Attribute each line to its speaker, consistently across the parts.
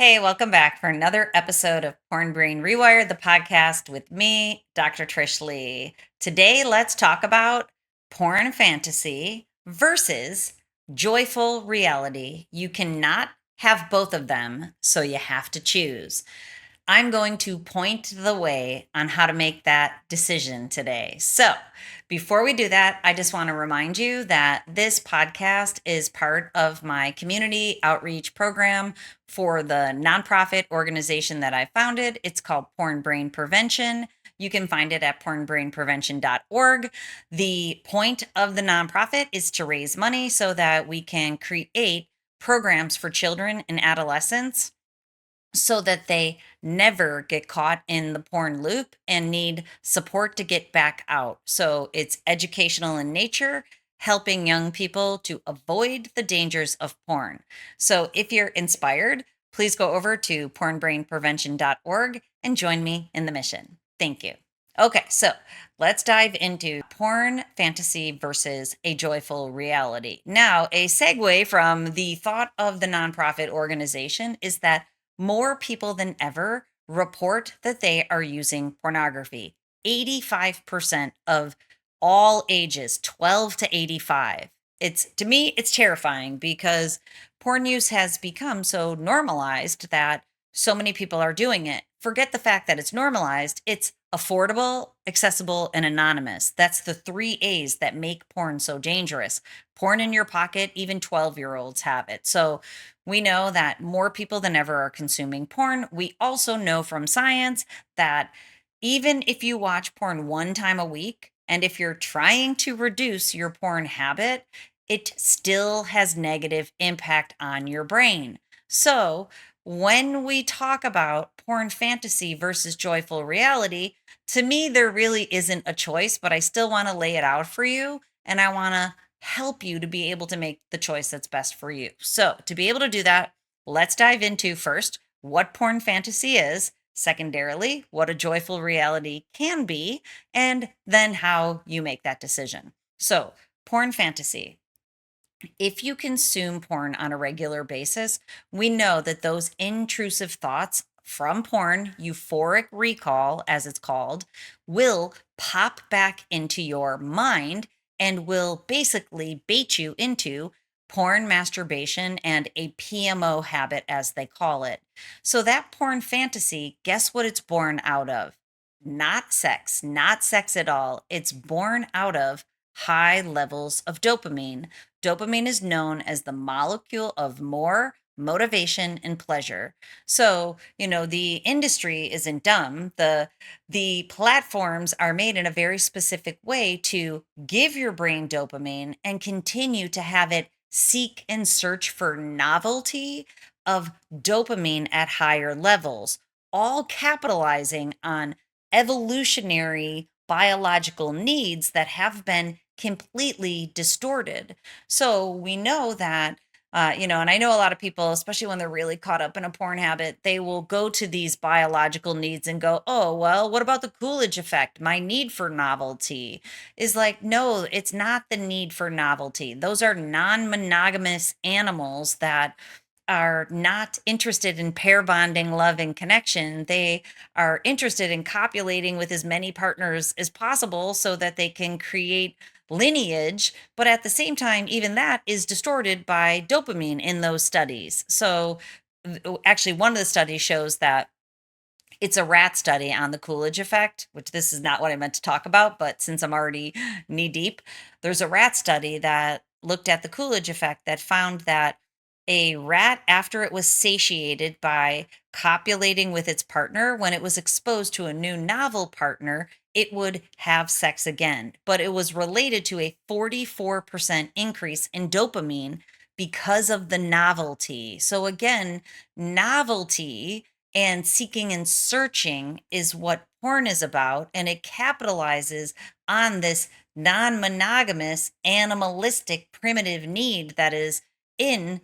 Speaker 1: Hey, welcome back for another episode of Porn Brain Rewire, the podcast with me, Dr. Trish Leigh. Today, let's talk about porn fantasy versus joyful reality. You cannot have both of them, so you have to choose. I'm going to point the way on how to make that decision today. So, before we do that, I just want to remind you that this podcast is part of my community outreach program for the nonprofit organization that I founded. It's called Porn Brain Prevention. You can find it at pornbrainprevention.org. The point of the nonprofit is to raise money so that we can create programs for children and adolescents so that they never get caught in the porn loop and need support to get back out. So it's educational in nature, helping young people to avoid the dangers of porn. So if you're inspired, please go over to pornbrainprevention.org and join me in the mission. Thank you. Okay, so let's dive into porn fantasy versus a joyful reality. Now, a segue from the thought of the nonprofit organization is that more people than ever report that they are using pornography. 85% of all ages, 12 to 85. It's to me, it's terrifying because porn use has become so normalized that so many people are doing it. Forget the fact that it's normalized, it's affordable, accessible, and anonymous. That's the three A's that make porn so dangerous. Porn in your pocket, even 12-year-olds have it. So we know that more people than ever are consuming porn. We also know from science that even if you watch porn one time a week, and if you're trying to reduce your porn habit, it still has negative impact on your brain. So, when we talk about porn fantasy versus joyful reality, to me, there really isn't a choice, but I still want to lay it out for you. And I want to help you to be able to make the choice that's best for you. So, to be able to do that, let's dive into first what porn fantasy is, secondarily, what a joyful reality can be, and then how you make that decision. So, porn fantasy. If you consume porn on a regular basis, we know that those intrusive thoughts from porn, euphoric recall, as it's called, will pop back into your mind and will basically bait you into porn masturbation and a PMO habit, as they call it. So, that porn fantasy, guess what it's born out of? Not sex at all. It's born out of high levels of dopamine. Dopamine is known as the molecule of more motivation and pleasure. So, the industry isn't dumb. The platforms are made in a very specific way to give your brain dopamine and continue to have it seek and search for novelty of dopamine at higher levels, all capitalizing on evolutionary biological needs that have been completely distorted. So we know that, and I know a lot of people, especially when they're really caught up in a porn habit, they will go to these biological needs and go, oh, well, what about the Coolidge effect? My need for novelty is like, no, it's not the need for novelty. Those are non monogamous animals that are not interested in pair bonding, love, and connection. They are interested in copulating with as many partners as possible so that they can create lineage. But at the same time, even that is distorted by dopamine in those studies. So, actually, one of the studies shows that it's a rat study on the Coolidge effect, which this is not what I meant to talk about, but since I'm already knee deep, there's a rat study that looked at the Coolidge effect that found that a rat, after it was satiated by copulating with its partner, when it was exposed to a new novel partner, it would have sex again. But it was related to a 44% increase in dopamine because of the novelty. So, again, novelty and seeking and searching is what porn is about. And it capitalizes on this non monogamous, animalistic, primitive need that is in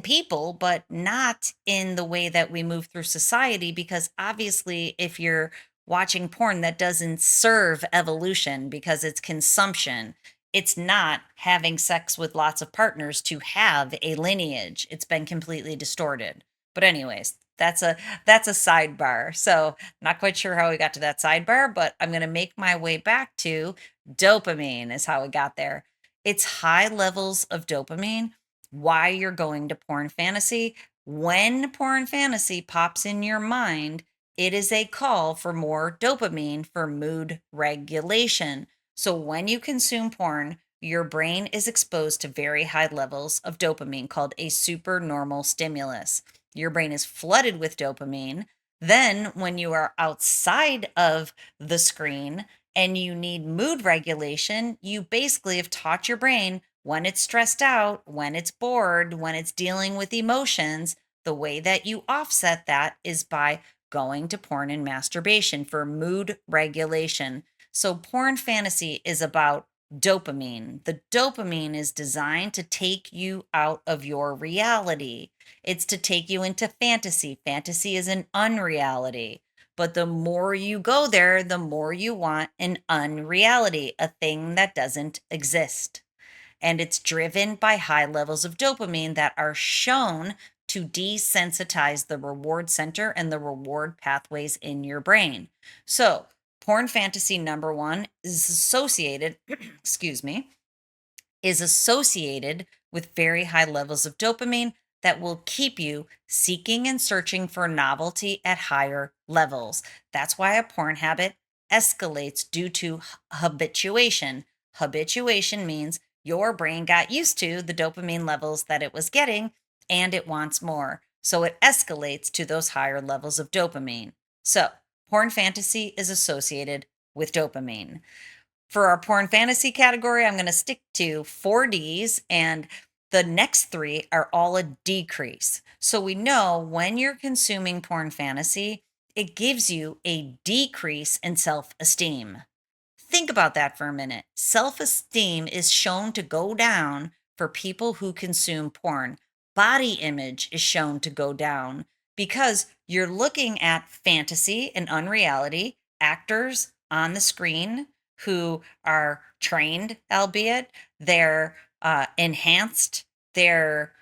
Speaker 1: people, but not in the way that we move through society. Because obviously, if you're watching porn that doesn't serve evolution because it's consumption, it's not having sex with lots of partners to have a lineage. It's been completely distorted. But anyways, that's a sidebar. So not quite sure how we got to that sidebar, but I'm going to make my way back to dopamine is how we got there. It's high levels of dopamine why you're going to porn fantasy. When porn fantasy pops in your mind, it is a call for more dopamine for mood regulation. So when you consume porn, your brain is exposed to very high levels of dopamine called a supernormal stimulus. Your brain is flooded with dopamine. Then, when you are outside of the screen and you need mood regulation, you basically have taught your brain when it's stressed out, when it's bored, when it's dealing with emotions. The way that you offset that is by going to porn and masturbation for mood regulation. So, porn fantasy is about dopamine. The dopamine is designed to take you out of your reality. It's to take you into fantasy. Fantasy is an unreality. But the more you go there, the more you want an unreality, a thing that doesn't exist. And it's driven by high levels of dopamine that are shown to desensitize the reward center and the reward pathways in your brain. So, porn fantasy number one is associated, excuse me, is associated with very high levels of dopamine that will keep you seeking and searching for novelty at higher levels. That's why a porn habit escalates due to habituation. Habituation means your brain got used to the dopamine levels that it was getting and it wants more. So it escalates to those higher levels of dopamine. So, porn fantasy is associated with dopamine. For our porn fantasy category, I'm going to stick to 4Ds, and the next three are all a decrease. So we know when you're consuming porn fantasy, it gives you a decrease in self esteem. Think about that for a minute. Self esteem is shown to go down for people who consume porn. Body image is shown to go down because you're looking at fantasy and unreality, actors on the screen who are trained, albeit they're enhanced, they're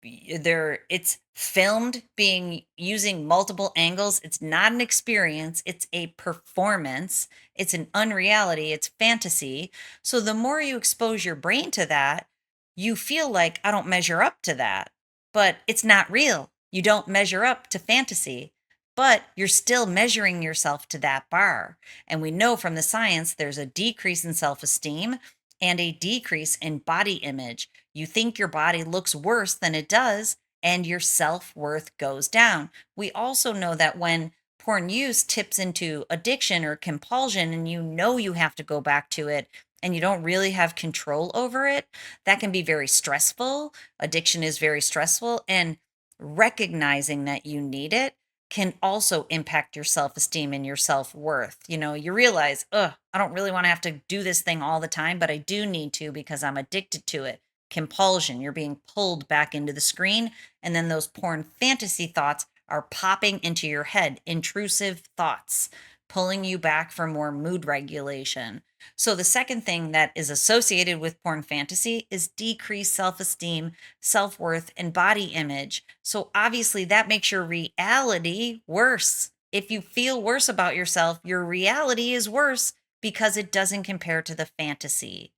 Speaker 1: it's filmed being using multiple angles. It's not an experience, it's a performance. It's an unreality, it's fantasy. So the more you expose your brain to that, you feel like I don't measure up to that. But it's not real. You don't measure up to fantasy, but you're still measuring yourself to that bar. And we know from the science there's a decrease in self-esteem and a decrease in body image. You think your body looks worse than it does, and your self worth goes down. We also know that when porn use tips into addiction or compulsion, and you know you have to go back to it and you don't really have control over it, that can be very stressful. Addiction is very stressful, and recognizing that you need it can also impact your self-esteem and your self-worth. You realize, I don't really want to have to do this thing all the time, but I do need to because I'm addicted to it. Compulsion, you're being pulled back into the screen, and then those porn fantasy thoughts are popping into your head, intrusive thoughts, pulling you back for more mood regulation. So the second thing that is associated with porn fantasy is decreased self-esteem, self-worth, and body image. So obviously that makes your reality worse. If you feel worse about yourself, your reality is worse because it doesn't compare to the fantasy.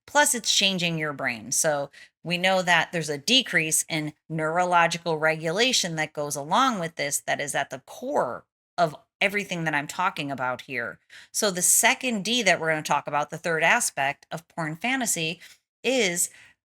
Speaker 1: Plus, it's changing your brain. So we know that there's a decrease in neurological regulation that goes along with this, that is at the core of everything that I'm talking about here. So the second D that we're going to talk about, the third aspect of porn fantasy, is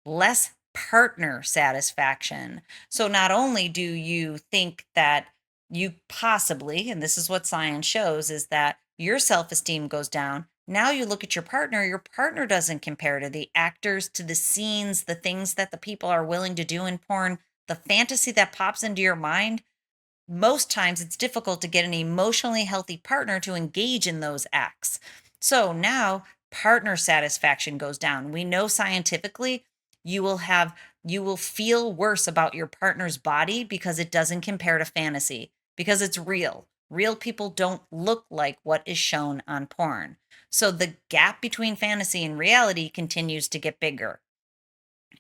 Speaker 1: less partner satisfaction. So not only do you think that you possibly, and this is what science shows, is that your self-esteem goes down. Now you look at your partner doesn't compare to the actors, to the scenes, the things that the people are willing to do in porn, the fantasy that pops into your mind. Most times it's difficult to get an emotionally healthy partner to engage in those acts. So now partner satisfaction goes down. We know scientifically you will feel worse about your partner's body because it doesn't compare to fantasy, because it's real. Real people don't look like what is shown on porn. So the gap between fantasy and reality continues to get bigger.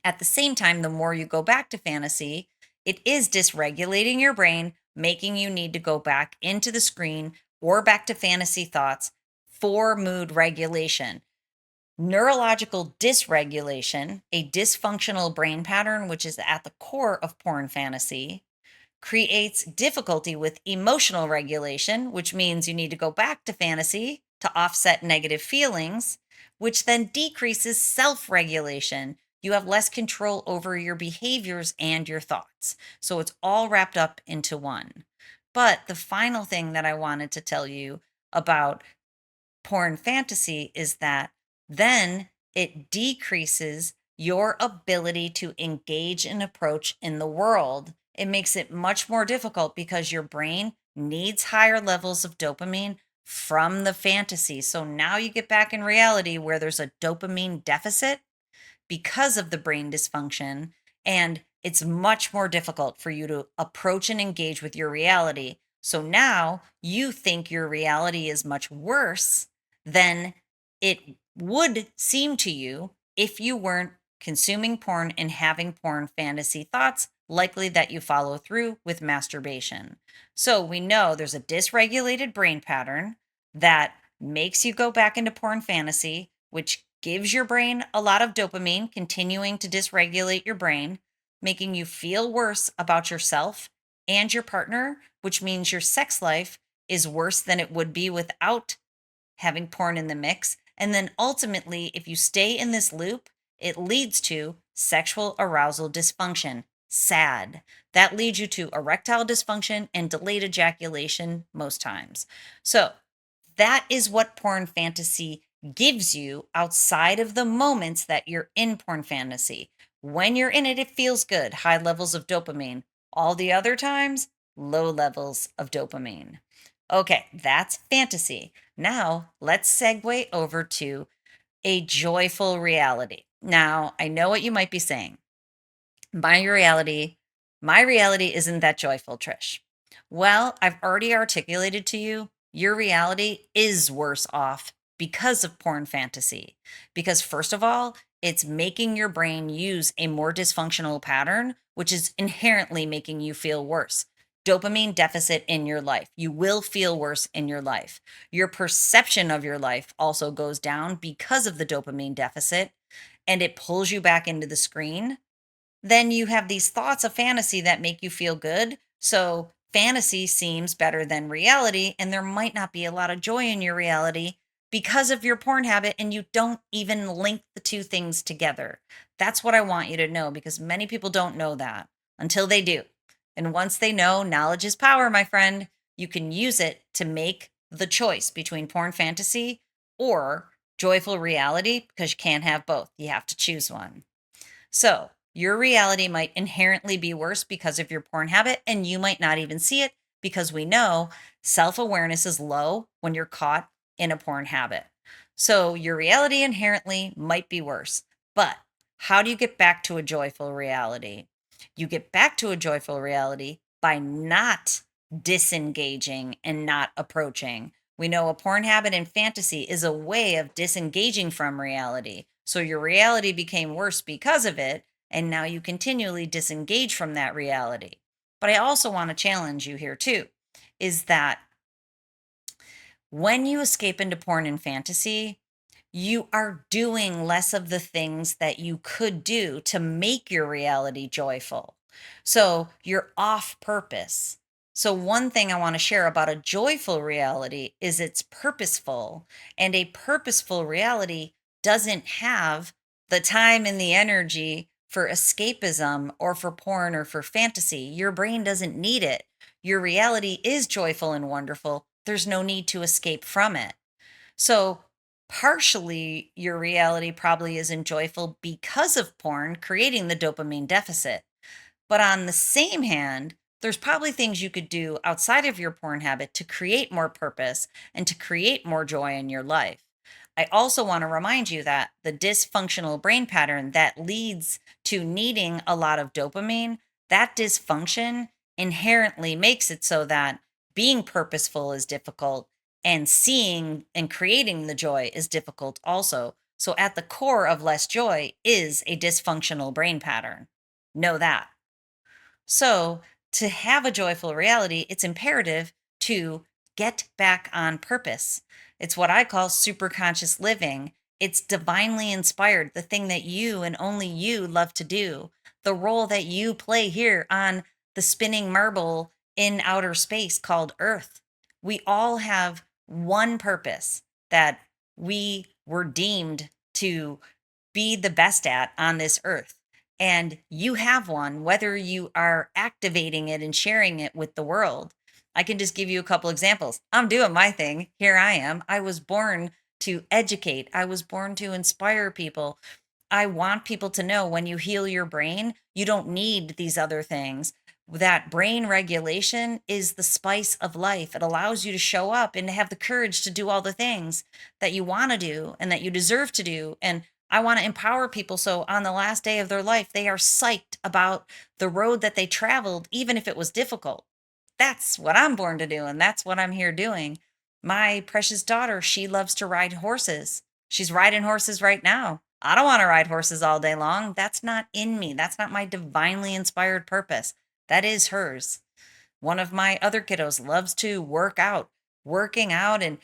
Speaker 1: At the same time, the more you go back to fantasy, It is dysregulating your brain, making you need to go back into the screen or back to fantasy thoughts for mood regulation. Neurological dysregulation, a dysfunctional brain pattern, which is at the core of porn fantasy, creates difficulty with emotional regulation, which means you need to go back to fantasy to offset negative feelings, which then decreases self regulation. You have less control over your behaviors and your thoughts. So it's all wrapped up into one. But the final thing that I wanted to tell you about porn fantasy is that then it decreases your ability to engage and approach in the world. It makes it much more difficult because your brain needs higher levels of dopamine from the fantasy. So now you get back in reality where there's a dopamine deficit because of the brain dysfunction. And it's much more difficult for you to approach and engage with your reality. So now you think your reality is much worse than it would seem to you if you weren't consuming porn and having porn fantasy thoughts, likely that you follow through with masturbation. So we know there's a dysregulated brain pattern that makes you go back into porn fantasy, which gives your brain a lot of dopamine, continuing to dysregulate your brain, making you feel worse about yourself and your partner, which means your sex life is worse than it would be without having porn in the mix. And then ultimately, if you stay in this loop, it leads to sexual arousal dysfunction. Sad. That leads you to erectile dysfunction and delayed ejaculation most times. So that is what porn fantasy gives you outside of the moments that you're in porn fantasy. When you're in it, it feels good, high levels of dopamine. All the other times, low levels of dopamine. Okay, that's fantasy. Now let's segue over to a joyful reality. Now, I know what you might be saying. My reality, my reality isn't that joyful, Trish. Well, I've already articulated to you, your reality is worse off because of porn fantasy. Because, first of all, it's making your brain use a more dysfunctional pattern, which is inherently making you feel worse. Dopamine deficit in your life. You will feel worse in your life. Your perception of your life also goes down because of the dopamine deficit, and it pulls you back into the screen. Then you have these thoughts of fantasy that make you feel good. So fantasy seems better than reality, and there might not be a lot of joy in your reality because of your porn habit, and you don't even link the two things together. That's what I want you to know, because many people don't know that until they do. And once they know, knowledge is power, my friend. You can use it to make the choice between porn fantasy or joyful reality, because you can't have both. You have to choose one. So your reality might inherently be worse because of your porn habit, and you might not even see it because we know self awareness is low when you're caught in a porn habit. So your reality inherently might be worse. But how do you get back to a joyful reality? You get back to a joyful reality by not disengaging and not approaching. We know a porn habit and fantasy is a way of disengaging from reality. So your reality became worse because of it, and now you continually disengage from that reality. But I also want to challenge you here too, is that when you escape into porn and fantasy, you are doing less of the things that you could do to make your reality joyful. So you're off purpose. So, one thing I want to share about a joyful reality is it's purposeful, and a purposeful reality doesn't have the time and the energy for escapism or for porn or for fantasy. Your brain doesn't need it. Your reality is joyful and wonderful. There's no need to escape from it. So, partially, your reality probably isn't joyful because of porn creating the dopamine deficit. But on the same hand, there's probably things you could do outside of your porn habit to create more purpose and to create more joy in your life. I also want to remind you that the dysfunctional brain pattern that leads to needing a lot of dopamine, that dysfunction inherently makes it so that being purposeful is difficult, and seeing and creating the joy is difficult also. So, at the core of less joy is a dysfunctional brain pattern. Know that. So, to have a joyful reality, it's imperative to get back on purpose. It's what I call superconscious living. It's divinely inspired, the thing that you and only you love to do, the role that you play here on the spinning marble in outer space called Earth. We all have one purpose that we were deemed to be the best at on this earth. And you have one, whether you are activating it and sharing it with the world. I can just give you a couple examples. I'm doing my thing. Here I am. I was born to educate, I was born to inspire people. I want people to know when you heal your brain, you don't need these other things. That brain regulation is the spice of life. It allows you to show up and to have the courage to do all the things that you want to do and that you deserve to do. And I want to empower people so on the last day of their life, they are psyched about the road that they traveled, even if it was difficult. That's what I'm born to do. And that's what I'm here doing. My precious daughter, she loves to ride horses. She's riding horses right now. I don't want to ride horses all day long. That's not in me. That's not my divinely inspired purpose. That is hers. One of my other kiddos loves to work out, working out and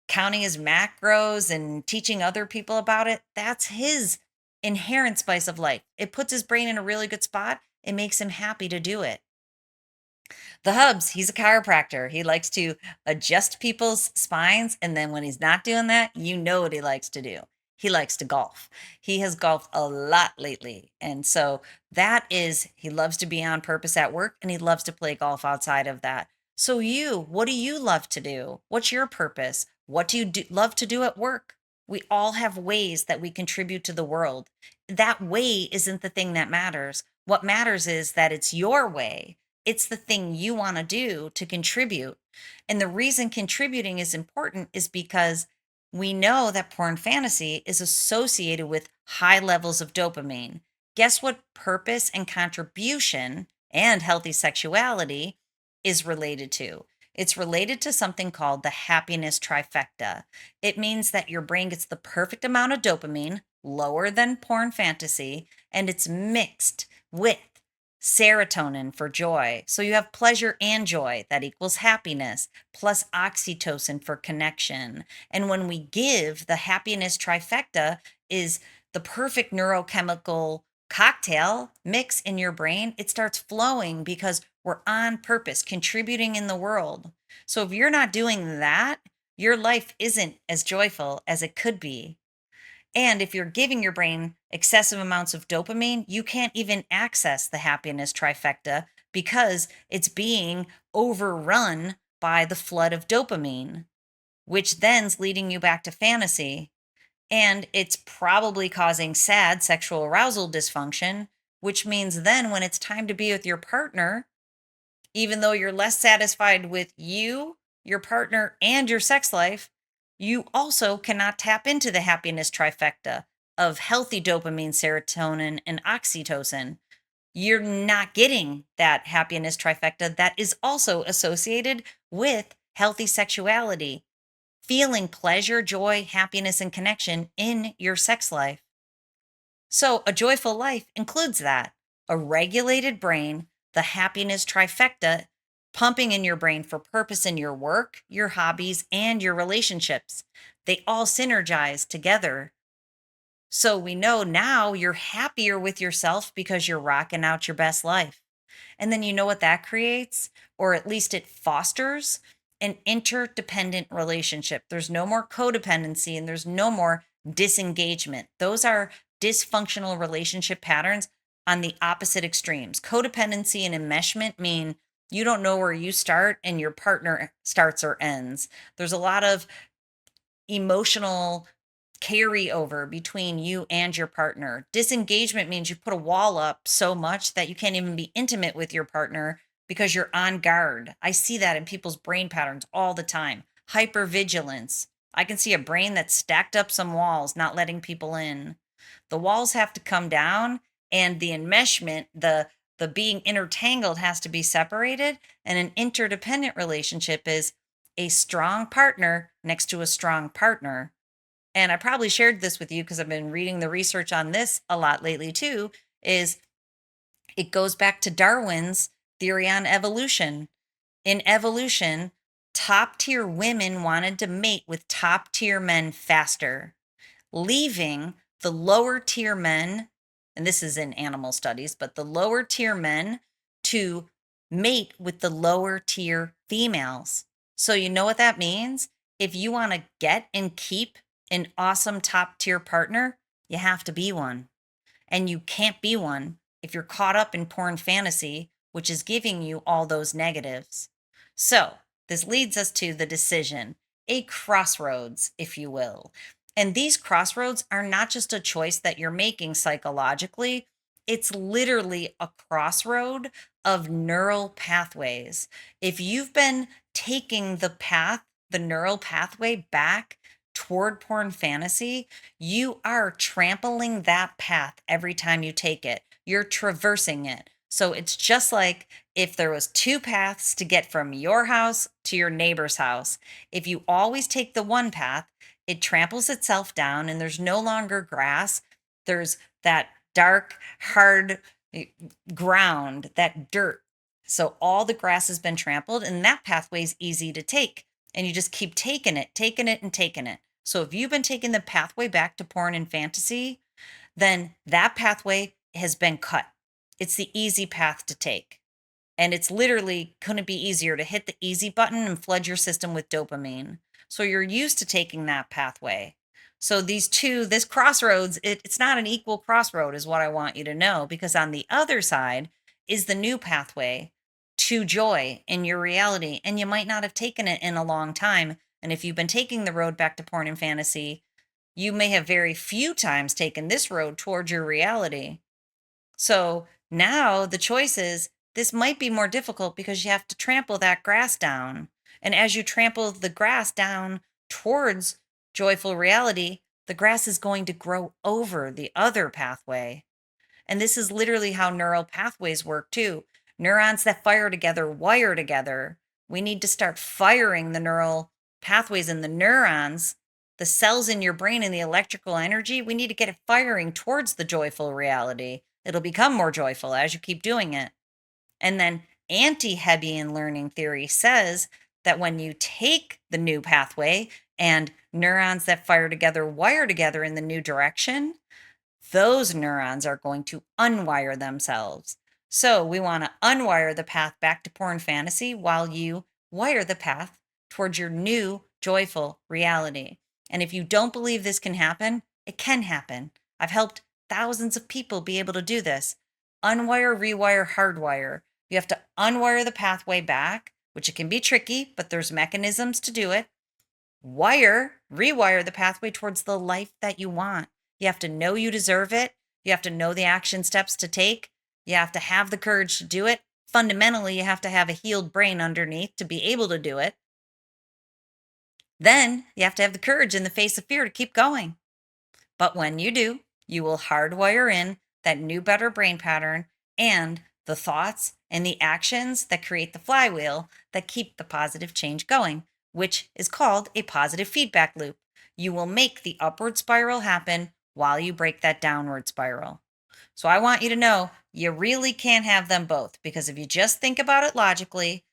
Speaker 1: counting his macros and teaching other people about it. That's his inherent spice of life. It puts his brain in a really good spot. It makes him happy to do it. The Hubs, he's a chiropractor. He likes to adjust people's spines. And then when he's not doing that, you know what he likes to do. He likes to golf. He has golfed a lot lately. And so that is, he loves to be on purpose at work and he loves to play golf outside of that. So, what do you love to do? What's your purpose? What do you love to do at work? We all have ways that we contribute to the world. That way isn't the thing that matters. What matters is that it's your way, it's the thing you want to do to contribute. And the reason contributing is important is because we know that porn fantasy is associated with high levels of dopamine. Guess what purpose and contribution and healthy sexuality is related to? It's related to something called the happiness trifecta. It means that your brain gets the perfect amount of dopamine, lower than porn fantasy, and it's mixed with serotonin for joy. So you have pleasure and joy that equals happiness, plus oxytocin for connection. And when we give, the happiness trifecta is the perfect neurochemical cocktail mix in your brain. It starts flowing because we're on purpose, contributing in the world. So if you're not doing that, your life isn't as joyful as it could be. And if you're giving your brain excessive amounts of dopamine, you can't even access the happiness trifecta because it's being overrun by the flood of dopamine, which then's leading you back to fantasy. And it's probably causing sad sexual arousal dysfunction, which means then when it's time to be with your partner, even though you're less satisfied with you, your partner, and your sex life, you also cannot tap into the happiness trifecta of healthy dopamine, serotonin, and oxytocin. You're not getting that happiness trifecta that is also associated with healthy sexuality, feeling pleasure, joy, happiness, and connection in your sex life. So, a joyful life includes that: a regulated brain, the happiness trifecta pumping in your brain for purpose in your work, your hobbies, and your relationships. They all synergize together. So, we know now you're happier with yourself because you're rocking out your best life. And then you know what that creates, or at least it fosters an interdependent relationship. There's no more codependency and there's no more disengagement. Those are dysfunctional relationship patterns on the opposite extremes. Codependency and enmeshment mean you don't know where you start and your partner starts or ends. There's a lot of emotional carryover between you and your partner. Disengagement means you put a wall up so much that you can't even be intimate with your partner because you're on guard. I see that in people's brain patterns all the time. Hypervigilance. I can see a brain that's stacked up some walls, not letting people in. The walls have to come down and the enmeshment, the being intertangled has to be separated. And an interdependent relationship is a strong partner next to a strong partner. And I probably shared this with you because I've been reading the research on this a lot lately too, is it goes back to Darwin's theory on evolution. In evolution, top tier women wanted to mate with top tier men faster, leaving the lower tier men, and this is in animal studies, but the lower tier men to mate with the lower tier females. So, you know what that means? If you want to get and keep an awesome top tier partner, you have to be one. And you can't be one if you're caught up in porn fantasy, which is giving you all those negatives. So, this leads us to the decision, a crossroads, if you will. And these crossroads are not just a choice that you're making psychologically, it's literally a crossroad of neural pathways. If you've been taking the neural pathway back toward porn fantasy, you are trampling that path every time you take it. You're traversing it. So it's just like if there was two paths to get from your house to your neighbor's house. If you always take the one path, it tramples itself down and there's no longer grass. There's that dark, hard ground, that dirt. So all the grass has been trampled and that pathway is easy to take. And you just keep taking it, and taking it. So if you've been taking the pathway back to porn and fantasy, then that pathway has been cut. It's the easy path to take. And it's literally couldn't be easier to hit the easy button and flood your system with dopamine. So you're used to taking that pathway. So this crossroads, it's not an equal crossroad, is what I want you to know, because on the other side is the new pathway to joy in your reality. And you might not have taken it in a long time. And if you've been taking the road back to porn and fantasy, you may have very few times taken this road towards your reality. So now the choice is this might be more difficult because you have to trample that grass down. And as you trample the grass down towards joyful reality, the grass is going to grow over the other pathway. And this is literally how neural pathways work too. Neurons that fire together wire together. We need to start firing the neural pathways in the neurons, the cells in your brain and the electrical energy. We need to get it firing towards the joyful reality. It'll become more joyful as you keep doing it. And then anti-Hebbian learning theory says that when you take the new pathway and neurons that fire together wire together in the new direction, those neurons are going to unwire themselves. So we want to unwire the path back to porn fantasy while you wire the path towards your new joyful reality. And if you don't believe this can happen, it can happen. I've helped thousands of people be able to do this. Unwire, rewire, hardwire. You have to unwire the pathway back, which it can be tricky, but there's mechanisms to do it. Rewire the pathway towards the life that you want. You have to know you deserve it. You have to know the action steps to take. You have to have the courage to do it. Fundamentally, you have to have a healed brain underneath to be able to do it. Then you have to have the courage in the face of fear to keep going. But when you do, you will hardwire in that new, better brain pattern and the thoughts and the actions that create the flywheel that keep the positive change going, which is called a positive feedback loop. You will make the upward spiral happen while you break that downward spiral. So I want you to know you really can't have them both, because if you just think about it logically,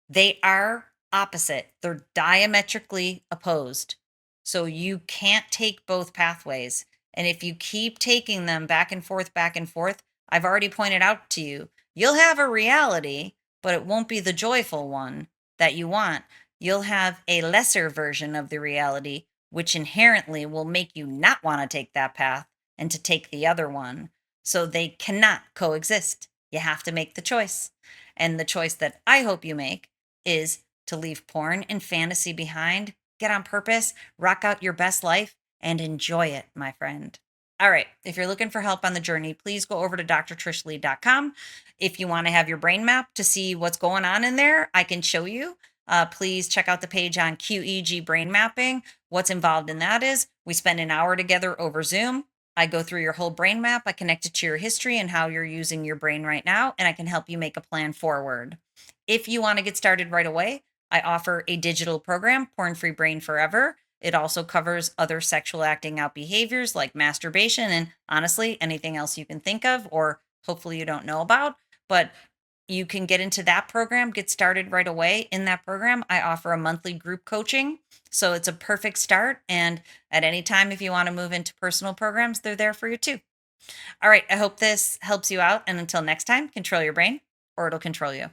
Speaker 1: they are opposite. They're diametrically opposed. So you can't take both pathways. And if you keep taking them back and forth, I've already pointed out to you, you'll have a reality, but it won't be the joyful one that you want. You'll have a lesser version of the reality, which inherently will make you not want to take that path and to take the other one. So they cannot coexist. You have to make the choice. And the choice that I hope you make is to leave porn and fantasy behind, get on purpose, rock out your best life, and enjoy it, my friend. All right. If you're looking for help on the journey, please go over to drtrishleigh.com. If you want to have your brain map to see what's going on in there, I can show you. Please check out the page on QEEG brain mapping. What's involved in that is we spend an hour together over Zoom. I go through your whole brain map. I connect it to your history and how you're using your brain right now, and I can help you make a plan forward. If you want to get started right away, I offer a digital program, Porn Free Brain Forever. It also covers other sexual acting out behaviors like masturbation and honestly, anything else you can think of or hopefully you don't know about. But you can get into that program, get started right away in that program. I offer a monthly group coaching. So it's a perfect start. And at any time, if you want to move into personal programs, they're there for you too. All right. I hope this helps you out. And until next time, control your brain or it'll control you.